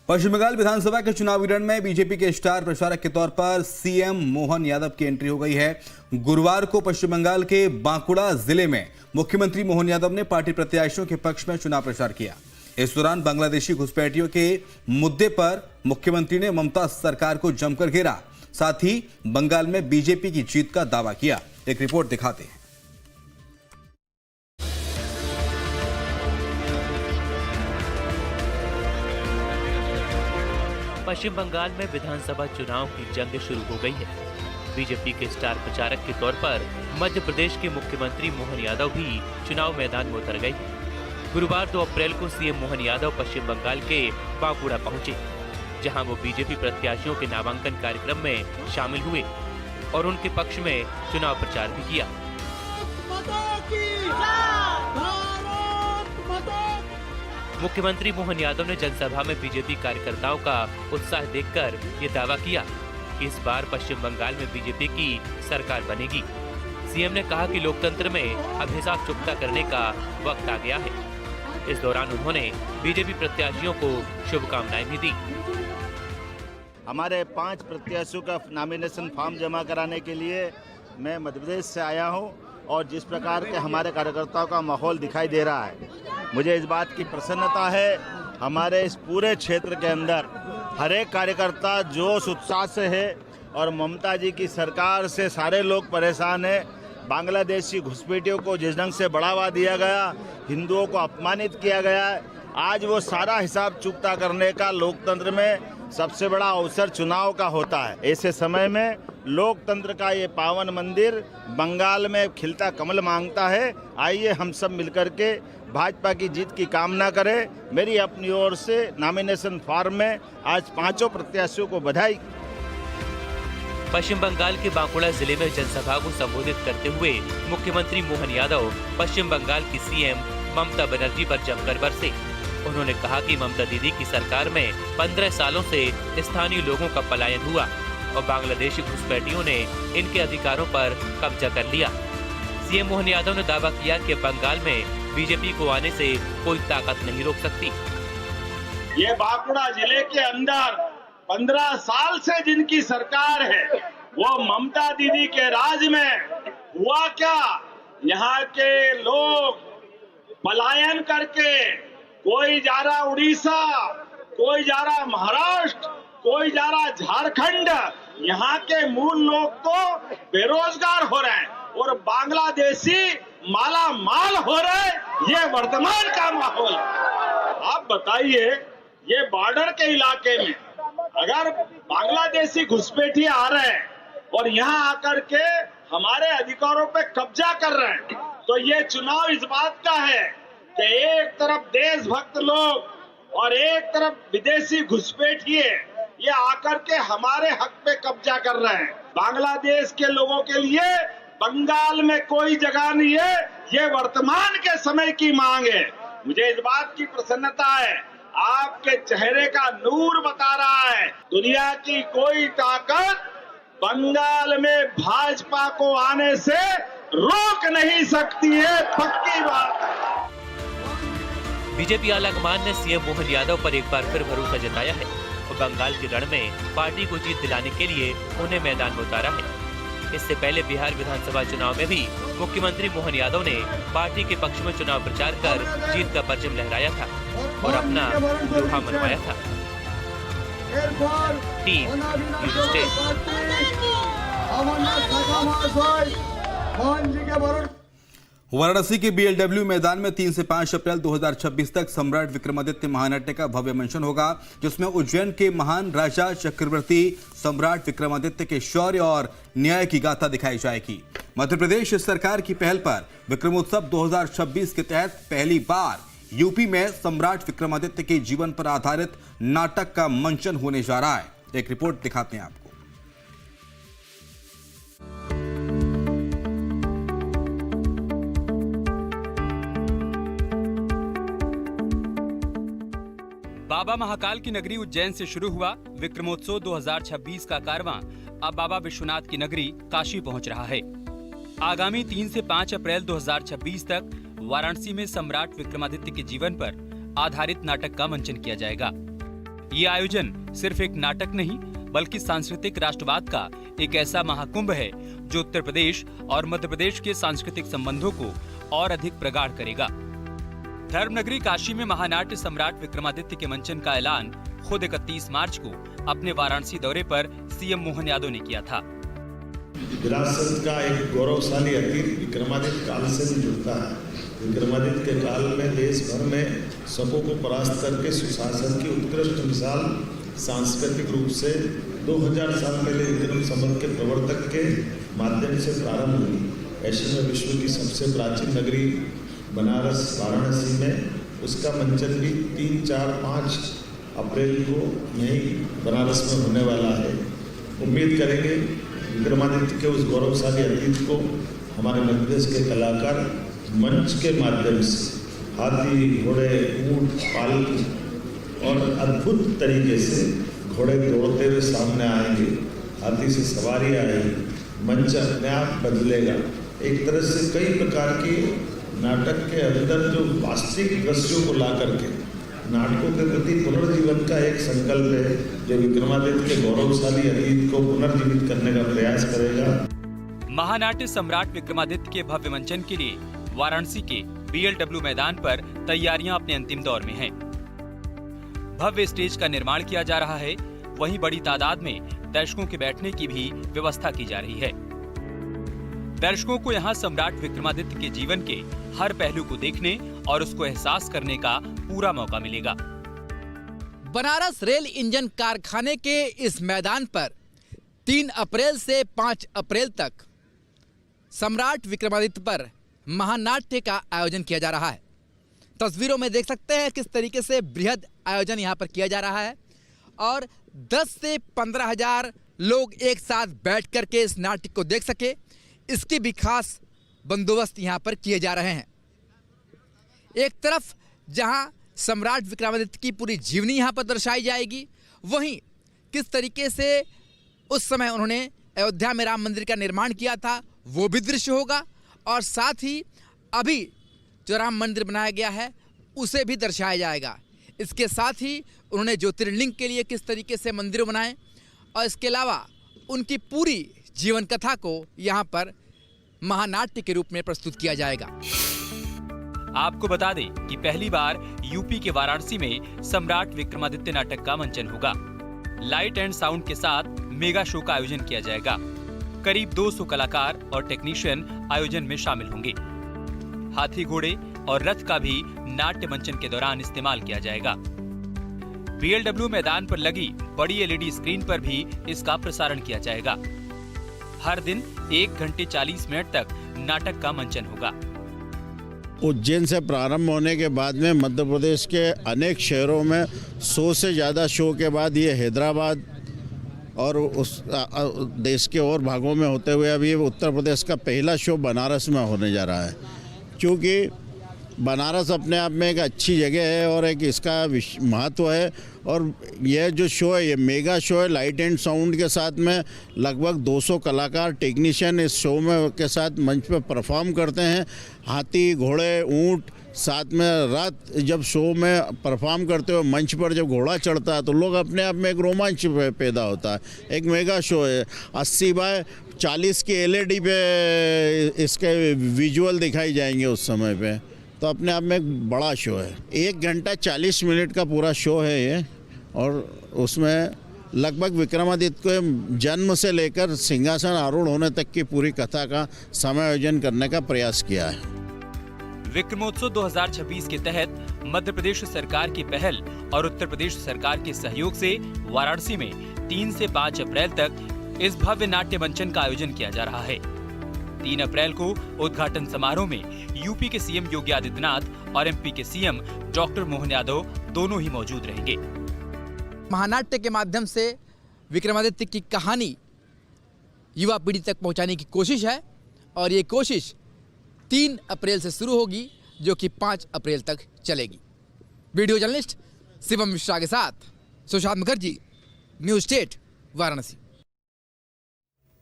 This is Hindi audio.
पश्चिम बंगाल विधानसभा के चुनावी रण में बीजेपी के स्टार प्रचारक के तौर पर सीएम मोहन यादव की एंट्री हो गई है। गुरुवार को पश्चिम बंगाल के बांकुड़ा जिले में मुख्यमंत्री मोहन यादव ने पार्टी प्रत्याशियों के पक्ष में चुनाव प्रचार किया। इस दौरान बांग्लादेशी घुसपैठियों के मुद्दे पर मुख्यमंत्री ने ममता सरकार को जमकर घेरा, साथ ही बंगाल में बीजेपी की जीत का दावा किया। एक रिपोर्ट दिखाते हैं। पश्चिम बंगाल में विधानसभा चुनाव की जंग शुरू हो गई है। बीजेपी के स्टार प्रचारक के तौर पर मध्य प्रदेश के मुख्यमंत्री मोहन यादव भी चुनाव मैदान में उतर गए हैं। गुरुवार 2 अप्रैल को सीएम मोहन यादव पश्चिम बंगाल के बांकुड़ा पहुंचे, जहां वो बीजेपी प्रत्याशियों के नामांकन कार्यक्रम में शामिल हुए और उनके पक्ष में चुनाव प्रचार भी किया। मुख्यमंत्री मोहन यादव ने जनसभा में बीजेपी कार्यकर्ताओं का उत्साह देखकर ये दावा किया कि इस बार पश्चिम बंगाल में बीजेपी की सरकार बनेगी। सीएम ने कहा कि लोकतंत्र में अब हिसाब चुकता करने का वक्त आ गया है। इस दौरान उन्होंने बीजेपी प्रत्याशियों को शुभकामनाएं भी दी। हमारे 5 प्रत्याशियों का नॉमिनेशन फॉर्म जमा कराने के लिए मैं मध्य प्रदेश से आया हूं और जिस प्रकार के हमारे कार्यकर्ताओं का माहौल दिखाई दे रहा है, मुझे इस बात की प्रसन्नता है। हमारे इस पूरे क्षेत्र के अंदर हर एक कार्यकर्ता जोश उत्साह से है और ममता जी की सरकार से सारे लोग परेशान हैं। बांग्लादेशी घुसपैठियों को जिस ढंग से बढ़ावा दिया गया, हिंदुओं को अपमानित किया गया, आज वो सारा हिसाब चुकता करने का लोकतंत्र में सबसे बड़ा अवसर चुनाव का होता है। ऐसे समय में लोकतंत्र का ये पावन मंदिर बंगाल में खिलता कमल मांगता है। आइए हम सब मिलकर के भाजपा की जीत की कामना करें। मेरी अपनी ओर से नॉमिनेशन फॉर्म में आज 5 प्रत्याशियों को बधाई। पश्चिम बंगाल के बांकुड़ा जिले में जनसभा को संबोधित करते हुए मुख्यमंत्री मोहन यादव पश्चिम बंगाल की सीएम ममता बनर्जी पर जमकर बरसे। उन्होंने कहा कि ममता दीदी की सरकार में 15 सालों से स्थानीय लोगों का पलायन हुआ और बांग्लादेशी घुसपैठियों ने इनके अधिकारों पर कब्जा कर लिया। सीएम मोहन यादव ने दावा किया कि बंगाल में बीजेपी को आने से कोई ताकत नहीं रोक सकती। ये बांकुड़ा जिले के अंदर 15 साल से जिनकी सरकार है, वो ममता दीदी के राज में हुआ क्या? यहाँ के लोग पलायन करके कोई जा रहा उड़ीसा, कोई जा रहा महाराष्ट्र, कोई जा रहा झारखंड। यहाँ के मूल लोग तो बेरोजगार हो रहे हैं और बांग्लादेशी माला माल हो रहे हैं। ये वर्तमान का माहौल है। आप बताइए, ये बॉर्डर के इलाके में अगर बांग्लादेशी घुसपैठी आ रहे हैं और यहाँ आकर के हमारे अधिकारों पे कब्जा कर रहे हैं, तो ये चुनाव इस बात का है कि एक तरफ देशभक्त लोग और एक तरफ विदेशी घुसपैठी ये आकर के हमारे हक पे कब्जा कर रहे हैं। बांग्लादेश के लोगों के लिए बंगाल में कोई जगह नहीं है। ये वर्तमान के समय की मांग है। मुझे इस बात की प्रसन्नता है, आपके चेहरे का नूर बता रहा है, दुनिया की कोई ताकत बंगाल में भाजपा को आने से रोक नहीं सकती है, पक्की बात है। बीजेपी आलाकमान ने सीएम मोहन यादव पर एक बार फिर भरोसा जताया है और बंगाल के रण में पार्टी को जीत दिलाने के लिए उन्हें मैदान में उतारा है। इससे पहले बिहार विधानसभा चुनाव में भी मुख्यमंत्री मोहन यादव ने पार्टी के पक्ष में चुनाव प्रचार कर जीत का परचम लहराया था और अपना लोहा मनवाया था। Team news state. वाराणसी के बीएलडब्ल्यू मैदान में 3 से 5 अप्रैल 2026 तक सम्राट विक्रमादित्य महानाट्य का भव्य मंचन होगा, जिसमें उज्जैन के महान राजा चक्रवर्ती सम्राट विक्रमादित्य के शौर्य और न्याय की गाथा दिखाई जाएगी। मध्य प्रदेश सरकार की पहल पर विक्रमोत्सव 2026 के तहत पहली बार यूपी में सम्राट विक्रमादित्य के जीवन पर आधारित नाटक का मंचन होने जा रहा है। एक रिपोर्ट दिखाते हैं आपको। बाबा महाकाल की नगरी उज्जैन से शुरू हुआ विक्रमोत्सव 2026 का कारवां अब बाबा विश्वनाथ की नगरी काशी पहुंच रहा है। आगामी 3 से 5 अप्रैल 2026 तक वाराणसी में सम्राट विक्रमादित्य के जीवन पर आधारित नाटक का मंचन किया जाएगा। ये आयोजन सिर्फ एक नाटक नहीं बल्कि सांस्कृतिक राष्ट्रवाद का एक ऐसा महाकुंभ है जो उत्तर प्रदेश और मध्य प्रदेश के सांस्कृतिक संबंधों को और अधिक प्रगाढ़ करेगा। धर्मनगरी काशी में महानाट्य सम्राट विक्रमादित्य के मंचन का ऐलान खुद 31 मार्च को अपने वाराणसी दौरे पर सीएम मोहन यादव ने किया था। विरासत का एक गौरवशाली अतीत विक्रमादित्य काल से भी जुड़ता है। विक्रमादित्य के काल में देश भर में सबों को परास्त करके सुशासन की उत्कृष्ट मिसाल सांस्कृतिक रूप से 2000 साल पहले विक्रम संवत के प्रवर्तक के माध्यम से प्रारंभ हुई। ऐसे में विश्व की सबसे प्राचीन नगरी बनारस वाराणसी में उसका मंचन भी 3, 4, 5 अप्रैल को यहीं बनारस में होने वाला है। उम्मीद करेंगे विक्रमादित्य के उस गौरवशाली अतीत को हमारे मध्य प्रदेश के कलाकार मंच के माध्यम से हाथी, घोड़े, ऊंट, पालकी और अद्भुत तरीके से घोड़े दौड़ते हुए सामने आएंगे, हाथी से सवारी आएगी, मंच अपने आप बदलेगा। एक तरह से कई प्रकार के नाटक के अंदर जो वास्तविक दृश्यों को ला करके नाटकों के प्रति पुनर्जीवन का एक संकल्प है जो विक्रमादित्य के गौरवशाली अतीत को पुनर्जीवित करने का प्रयास करेगा। महानाट्य सम्राट विक्रमादित्य के भव्य मंचन के लिए वाराणसी के BLW मैदान पर तैयारियां अपने अंतिम दौर में हैं। भव्य स्टेज का निर्माण किया जा रहा है, वहीं बड़ी तादाद में दर्शकों के बैठने की भी व्यवस्था की जा रही है। दर्शकों को यहां सम्राट विक्रमादित्य के जीवन के हर पहलू को देखने और उसको एहसास करने का पूरा मौका मिलेगा। बनारस रेल इंजन कारखाने के इस मैदान पर 3 अप्रैल से 5 अप्रैल तक सम्राट विक्रमादित्य पर महानाट्य का आयोजन किया जा रहा है। तस्वीरों में देख सकते हैं किस तरीके से बृहद आयोजन यहाँ पर किया जा रहा है और 10 से 15 हजार लोग एक साथ बैठ करके इस नाटक को देख सके, इसकी भी खास बंदोबस्त यहाँ पर किए जा रहे हैं। एक तरफ जहाँ सम्राट विक्रमादित्य की पूरी जीवनी यहाँ पर दर्शाई जाएगी, वहीं किस तरीके से उस समय उन्होंने अयोध्या में राम मंदिर का निर्माण किया था वो भी दृश्य होगा और साथ ही अभी जो राम मंदिर बनाया गया है उसे भी दर्शाया जाएगा। इसके साथ ही उन्होंने ज्योतिर्लिंग के लिए किस तरीके से मंदिर बनाए और इसके अलावा उनकी पूरी जीवन कथा को यहाँ पर महानाट्य के रूप में प्रस्तुत किया जाएगा। आपको बता दें कि पहली बार यूपी के वाराणसी में सम्राट विक्रमादित्य नाटक का मंचन होगा। लाइट एंड साउंड के साथ मेगा शो का आयोजन किया जाएगा। करीब 200 कलाकार और टेक्नीशियन आयोजन में शामिल होंगे। हाथी, घोड़े और रथ का भी नाट्य मंचन के दौरान इस्तेमाल किया जाएगा। BLW मैदान पर लगी बड़ी LED स्क्रीन पर भी इसका प्रसारण किया जाएगा। हर दिन 1 घंटे 40 मिनट तक नाटक का मंचन होगा। उज्जैन से प्रारंभ होने के बाद में मध्य प्रदेश के अनेक शहरों में 100 से ज़्यादा शो के बाद ये हैदराबाद और उस देश के और भागों में होते हुए अभी उत्तर प्रदेश का पहला शो बनारस में होने जा रहा है। क्योंकि बनारस अपने आप में एक अच्छी जगह है और एक इसका महत्व है और यह जो शो है ये मेगा शो है। लाइट एंड साउंड के साथ में लगभग 200 कलाकार टेक्नीशियन इस शो में के साथ मंच पर परफॉर्म करते हैं। हाथी, घोड़े, ऊंट, साथ में रथ जब शो में परफॉर्म करते हुए मंच पर जब घोड़ा चढ़ता है तो लोग अपने आप में एक रोमांच पैदा होता है। एक मेगा शो है। 80 बाय 40 की LED पे इसके विजुअल दिखाई जाएंगे उस समय पे, तो अपने आप में एक बड़ा शो है। 1 घंटा 40 मिनट का पूरा शो है ये और उसमें लगभग विक्रमादित्य को जन्म से लेकर सिंहासन आरूढ़ होने तक की पूरी कथा का समायोजन करने का प्रयास किया है। विक्रमोत्सव 2026 के तहत मध्य प्रदेश सरकार की पहल और उत्तर प्रदेश सरकार के सहयोग से वाराणसी में 3 से 5 अप्रैल तक इस भव्य नाट्य मंचन का आयोजन किया जा रहा है। 3 अप्रैल को उद्घाटन समारोह में यूपी के सीएम योगी आदित्यनाथ और MP के सीएम डॉक्टर मोहन यादव दोनों ही मौजूद रहेंगे। महानाट्य के माध्यम से विक्रमादित्य की कहानी युवा पीढ़ी तक पहुंचाने की कोशिश है और ये कोशिश 3 अप्रैल से शुरू होगी जो कि 5 अप्रैल तक चलेगी। वीडियो जर्नलिस्ट शिवम मिश्रा के साथ सुशांत मुखर्जी, न्यूज़ स्टेट, वाराणसी।